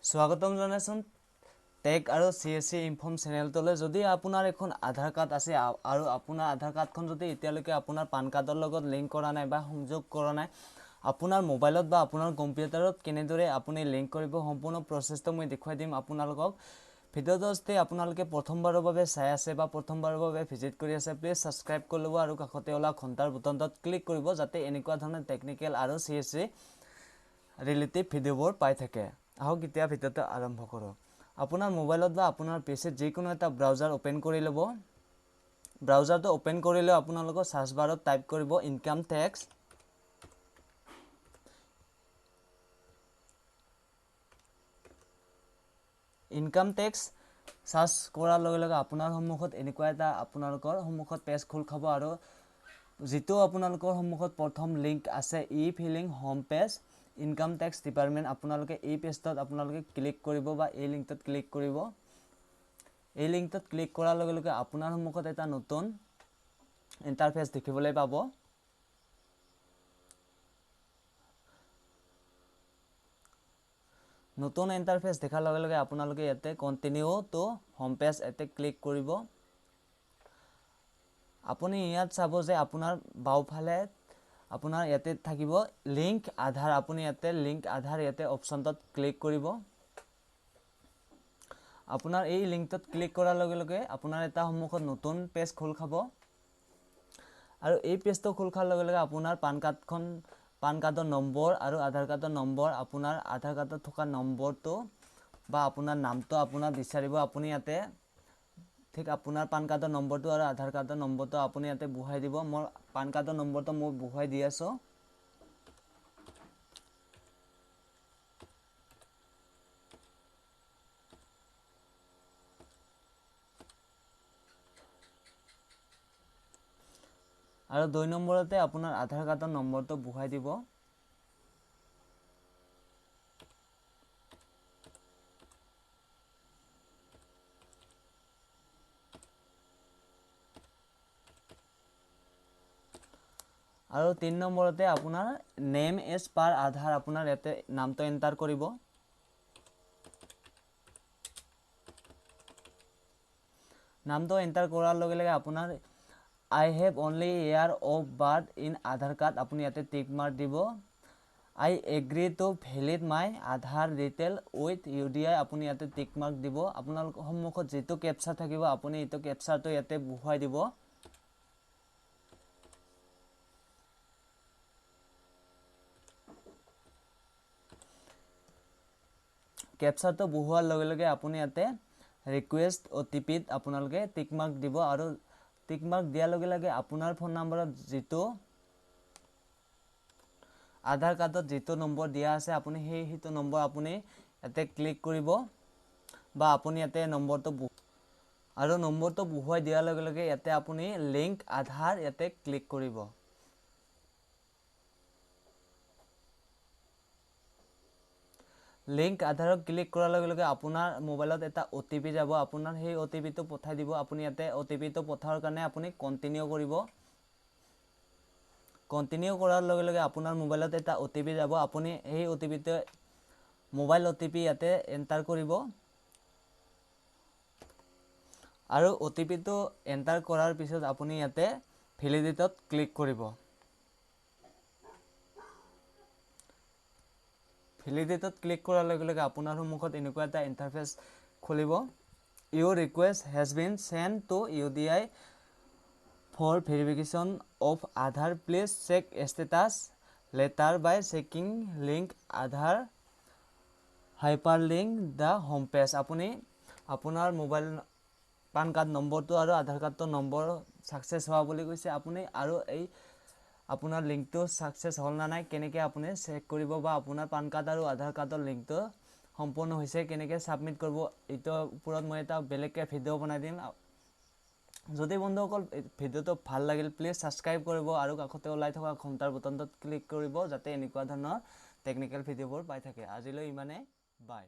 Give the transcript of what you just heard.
স্বাগতম জনাইছো টেক আৰু CSC ইনফৰ্ম চেনেলটোলৈ। যদি আপোনাৰ এখন আধাৰ কাৰ্ড আছে আৰু আপোনাৰ আধাৰ কাৰ্ডখন যদি এতিয়ালৈকে আপোনাৰ পান কাৰ্ডৰ লগত লিংক কৰা নাই বা সংযোগ কৰা নাই, আপোনাৰ মোবাইলত বা আপোনাৰ কম্পিউটাৰত কেনেদৰে আপুনি লিংক কৰিব সম্পূৰ্ণ প্ৰচেছটো মই দেখুৱাই দিম আপোনালোকক। ভিডিঅ'টো যদি আপোনালোকে প্ৰথমবাৰৰ বাবে চাই আছে বা প্ৰথমবাৰৰ বাবে ভিজিট কৰি আছে, প্লিজ ছাবস্ক্ৰাইব কৰি ল'ব আৰু কাষতে ওলা ঘণ্টাৰ বুটামটোত ক্লিক কৰিব যাতে এনেকুৱা ধৰণৰ টেকনিকেল আৰু CSC ৰিলেটিভ ভিডিঅ'বোৰ পাই থাকে। আহক এতিয়া ভিডিঅ'টো আৰম্ভ কৰোঁ। আপোনাৰ মোবাইলত বা আপোনাৰ পিচিত যিকোনো এটা ব্ৰাউজাৰ ওপেন কৰি ল'ব। ব্ৰাউজাৰটো ওপেন কৰিলে আপোনালোকৰ সাৰ্চ বাৰত টাইপ কৰিব income tax. Income tax search কৰাৰ লগে লগে আপোনাৰ সন্মুখত এনেকুৱা এটা আপোনালোকৰ সন্মুখত পেজ খোল খাব আৰু যিটো আপোনালোকৰ সন্মুখত প্ৰথম লিংক আছে e filing home page income tax department, আপোনালোকে এই পেজটোত আপোনালোকে ক্লিক কৰিব বা এই লিংকটোত ক্লিক কৰিব। এই লিংকটোত ক্লিক কৰাৰ লগে লগে আপোনাৰ সন্মুখত এটা নতুন ইণ্টাৰফেচ দেখিবলৈ পাব। নতুন ইণ্টাৰফেচ দেখাৰ লগে লগে আপোনালোকে ইয়াতে কণ্টিনিউ টু হোম পেজ ইয়াতে ক্লিক কৰিব। আপুনি ইয়াত চাব যে আপোনাৰ বাওঁফালে আপোনাৰ ইয়াতে থাকিব লিংক আধাৰ। আপুনি ইয়াতে লিংক আধাৰ ইয়াতে অপশ্যনটোত ক্লিক কৰিব। আপোনাৰ এই লিংকটোত ক্লিক কৰাৰ লগে লগে আপোনাৰ এটা সন্মুখত নতুন পেজ খোল খাব আৰু এই পেজটো খোল খোৱাৰ লগে লগে আপোনাৰ পান কাৰ্ডৰ নম্বৰ আৰু আধাৰ কাৰ্ডৰ নম্বৰ, আপোনাৰ আধাৰ কাৰ্ডত থকা নম্বৰটো বা আপোনাৰ নামটো আপোনাৰ বিচাৰিব। আপুনি ইয়াতে ঠিক আপোনাৰ পান কাৰ্ডৰ নম্বৰটো আৰু আধাৰ কাৰ্ডৰ নম্বৰটো আপুনি ইয়াতে বহুৱাই দিব। মোৰ পান কাৰ্ডৰ নম্বৰটো মই বহুৱাই দি আছোঁ। আৰু 2 নম্বৰতে আপোনাৰ আধাৰ কাৰ্ডৰ নম্বৰটো বহুৱাই দিব। আৰু 3 নম্বৰতে আপোনাৰ নেম এজ পাৰ আধাৰ, আপোনাৰ ইয়াতে নামটো এণ্টাৰ কৰিব। নামটো এণ্টাৰ কৰাৰ লগে লগে আপোনাৰ I have only year of birth in Aadhaar card, আপুনি ইয়াতে টিক মাৰ্ক দিব। I agree to valid my Aadhaar detail with UDI, আপুনি ইয়াতে টিক মাৰ্ক দিব। আপোনালোকৰ সন্মুখত যিটো কেপচাৰ থাকিব আপুনি এইটো কেপচাৰটো ইয়াতে বহুৱাই দিব। কেপচাৰটো বহুৱাৰ লগে লগে আপুনি ইয়াতে ৰিকুৱেষ্ট OTPত আপোনালোকে টিক মাৰ্ক দিব আৰু টিক মাৰ্ক দিয়াৰ লগে লগে আপোনাৰ ফোন নম্বৰত যিটো আধাৰ কাৰ্ডত যিটো নম্বৰ দিয়া আছে আপুনি সেইটো নম্বৰ আপুনি ইয়াতে ক্লিক কৰিব বা আপুনি ইয়াতে নম্বৰটো বহুৱাই দিয়াৰ লগে লগে ইয়াতে আপুনি লিংক আধাৰ ইয়াতে ক্লিক কৰিব। লিংক আধাৰত ক্লিক কৰাৰ লগে লগে আপোনাৰ মোবাইলত এটা OTP যাব, আপোনাৰ সেই OTPটো পঠাই দিব। আপুনি ইয়াতে OTPটো পঠাৰ কাৰণে আপুনি কণ্টিনিউ কৰিব। কণ্টিনিউ কৰাৰ লগে লগে আপোনাৰ মোবাইলত এটা OTP যাব, আপুনি সেই OTPটো মোবাইল OTP ইয়াতে এণ্টাৰ কৰিব আৰু OTPটো এণ্টাৰ কৰাৰ পিছত আপুনি ইয়াতে ভেলিডেটত ক্লিক কৰিব। ভেলিডেটত ক্লিক কৰাৰ লগে লগে আপোনাৰ সন্মুখত এনেকুৱা এটা ইণ্টাৰফেচ খুলিব। Your request has been sent to UDI for verification of Aadhaar, please check status letter by checking link Aadhaar hyperlink the home page. আপুনি আপোনাৰ মোবাইল পান কাৰ্ড নম্বৰটো আৰু আধাৰ কাৰ্ডৰ নম্বৰ ছাকচেছ হোৱা বুলি কৈছে। আপুনি আৰু এই আপোনাৰ লিংকটো ছাকচেছ হ'ল না নাই কেনেকৈ আপুনি চেক কৰিব বা আপোনাৰ পান কাৰ্ড আৰু আধাৰ কাৰ্ডৰ লিংকটো সম্পূৰ্ণ হৈছে কেনেকৈ ছাবমিট কৰিব, এইটোৰ ওপৰত মই এটা বেলেগকৈ ভিডিঅ' বনাই দিম। যদি বন্ধুসকল ভিডিঅ'টো ভাল লাগিল প্লিজ ছাবস্ক্ৰাইব কৰিব আৰু কাষতে ওলাই থকা ঘণ্টাৰ বুটামটোত ক্লিক কৰিব যাতে এনেকুৱা ধৰণৰ টেকনিকেল ভিডিঅ'বোৰ পাই থাকে। আজিলৈ ইমানেই, বাই।